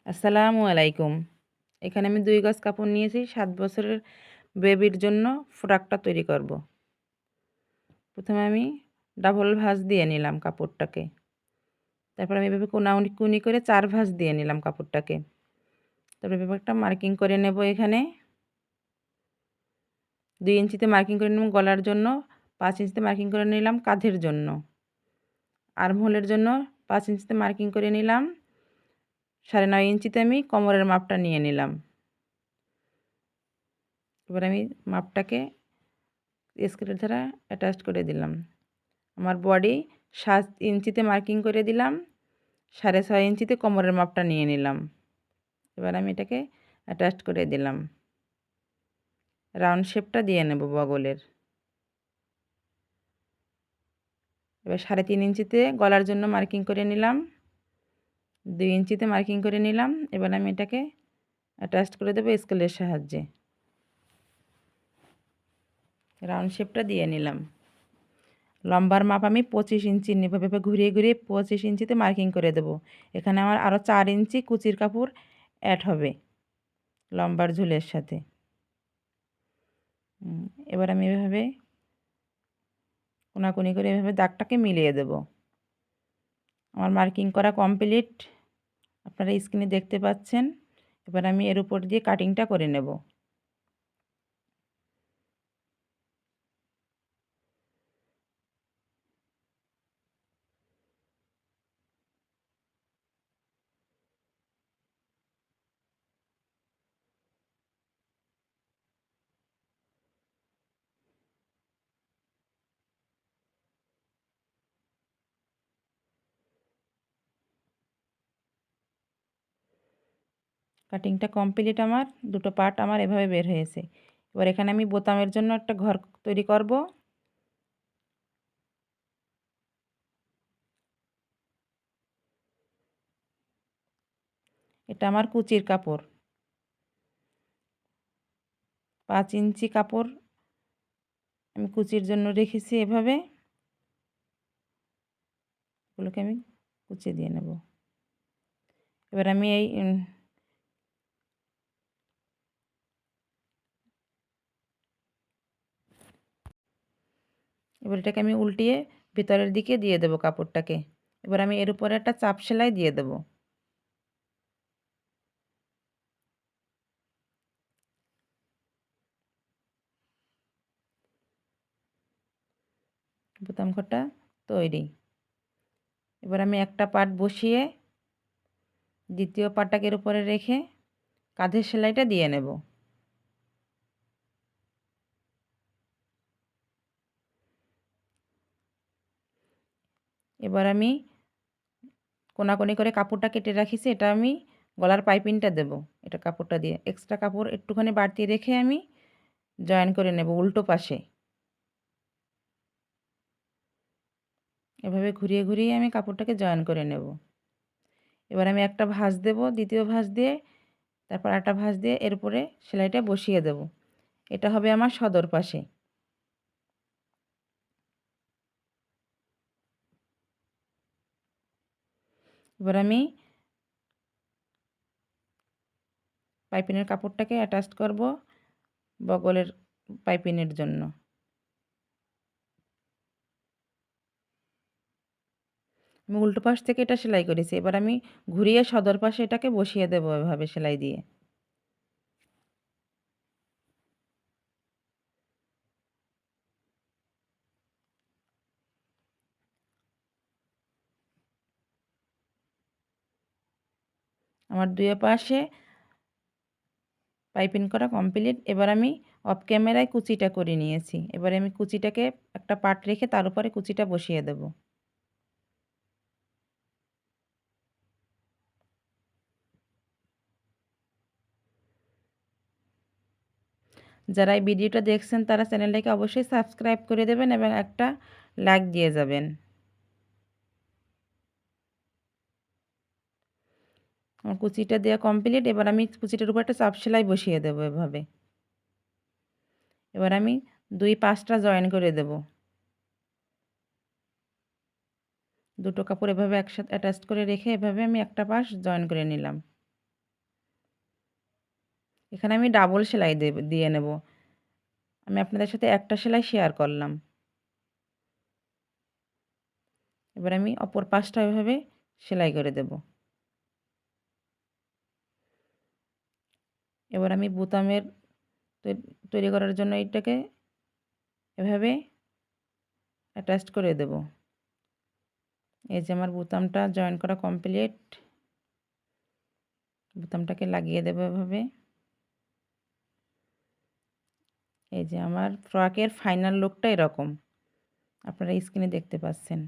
আসসালামু আলাইকুম। এখানে আমি ২ গজ কাপড় নিয়েছি ৭ বছরের বেবির জন্য ফ্রকটা তৈরি করব। প্রথমে আমি ডাবল ভাঁজ দিয়ে নিলাম কাপড়টাকে। তারপর আমি এভাবে কোনাকুনি করে ৪ ভাঁজ দিয়ে নিলাম কাপড়টাকে। তারপর এভাবে একটা মার্কিং করে নেব এখানে। ২ ইঞ্চিতে মার্কিং করে নিলাম গলার জন্য, ৫ ইঞ্চিতে মার্কিং করে নিলাম কাঁধের জন্য। আর্মহোলের জন্য ৫ ইঞ্চিতে মার্কিং করে নিলাম। ৯.৫ ইঞ্চিতে আমি কোমরের মাপটা নিয়ে নিলাম। এবার আমি মাপটাকে স্কেলের দ্বারা অ্যাটাচ করে দিলাম। আমার বডি ৭ ইঞ্চিতে মার্কিং করে দিলাম। ৬.৫ ইঞ্চিতে কোমরের মাপটা নিয়ে নিলাম। এবার আমি এটাকে অ্যাটাচ করে দিলাম। রাউন্ড শেপটা দিয়ে নেব বগলের। এবার ৩.৫ ইঞ্চিতে গলার জন্য মার্কিং করে নিলাম। ২ ইঞ্চিতে মার্কিং করে নিলাম। এবার আমি এটাকে অ্যাটাচ করে দেবো স্কেলের সাহায্যে। রাউন্ড শেপটা দিয়ে নিলাম। লম্বার মাপ আমি ২৫ ইঞ্চি নেব। এভাবে ঘুরিয়ে ঘুরিয়ে ২৫ ইঞ্চিতে মার্কিং করে দেব। এখানে আমার আরও ৪ ইঞ্চি কুচির কাপড় অ্যাড হবে লম্বার ঝুলের সাথে। এবার আমি এভাবে কোনাকুনি করে এভাবে দাগটাকে মিলিয়ে দেব। আমার মার্কিং করা কমপ্লিট, আপনারা স্ক্রিনে দেখতে পাচ্ছেন। এবার আমি এর উপর দিয়ে কাটিংটা করে নেব। কাটিংটা কমপ্লিট, আমার দুটো পার্ট আমার এভাবে বের হয়েছে। এবার এখানে আমি বোতামের জন্য একটা ঘর তৈরি করব। এটা আমার কুচির কাপড়। ৫ ইঞ্চি কাপড় আমি কুচির জন্য রেখেছি এভাবে। এগুলোকে আমি কুচি দিয়ে নেব। এবার আমি এবার এটাকে আমি উল্টিয়ে ভিতরের দিকে দিয়ে দেব কাপড়টাকে। এবার আমি এর উপরে একটা চাপ সেলাই দিয়ে দেব। বোতাম ঘরটা তৈরি। এবার আমি একটা পার্ট বসিয়ে দ্বিতীয় পার্টটাকে এর উপরে রেখে কাঁধের সেলাইটা দিয়ে নেব। এবার আমি কোনাকুনি করে কাপড়টা কেটে রাখিছি, এটা আমি গলার পাইপিংটা দেব। এটা কাপড়টা দিয়ে এক্সট্রা কাপড় একটুখানি বাড়তি রেখে আমি জয়েন করে নেব উল্টো পাশে। এভাবে ঘুরিয়ে ঘুরিয়ে আমি কাপড়টাকে জয়েন করে নেব। এবার আমি একটা ভাঁজ দেব, দ্বিতীয় ভাঁজ দিয়ে তারপর একটা ভাঁজ দিয়ে এর উপরে সেলাইটা বসিয়ে দেব। এটা হবে আমার সদর পাশে। এবার আমি পাইপিনের কাপড়টাকে অ্যাটাচ করব বগলের পাইপিনের জন্য। আমি উল্টো পাশ থেকে এটা সেলাই করেছি। এবার আমি ঘুরিয়ে সদর পাশে এটাকে বসিয়ে দেবো এভাবে সেলাই দিয়ে। আমার দুই পাশে পাইপিং করা কমপ্লিট। এবার আমি অফ ক্যামেরায় কুচিটা করে নিয়েছি। এবারে আমি কুচিটাকে একটা পাট রেখে তার উপরে কুচিটা বসিয়ে দেব। যারা এই ভিডিওটা দেখছেন তারা চ্যানেলটাকে অবশ্যই সাবস্ক্রাইব করে দেবেন এবং একটা লাইক দিয়ে যাবেন। আমার কুচিটা দেওয়া কমপ্লিট। এবার আমি কুচিটার উপর একটা চাপ সেলাই বসিয়ে দেবো এভাবে। এবার আমি দুই পাশটা জয়েন করে দেব। দুটো কাপড় এভাবে একসাথে অ্যাটাচ করে রেখে এভাবে আমি একটা পাশ জয়েন করে নিলাম। এখানে আমি ডাবল সেলাই দিয়ে নেব। আমি আপনাদের সাথে একটা সেলাই শেয়ার করলাম। এবার আমি অপর পাশটা এভাবে সেলাই করে দেব। এবার আমি বোতামের তৈরি করার জন্য এইটাকে এভাবে অ্যাটাচড করে দেব। এই যে আমার বোতামটা জয়েন করা কমপ্লিট। বোতামটাকে লাগিয়ে দেব এভাবে। এই যে আমার ফ্রকের ফাইনাল লুকটা এরকম। আপনারা স্ক্রিনে দেখতে পাচ্ছেন।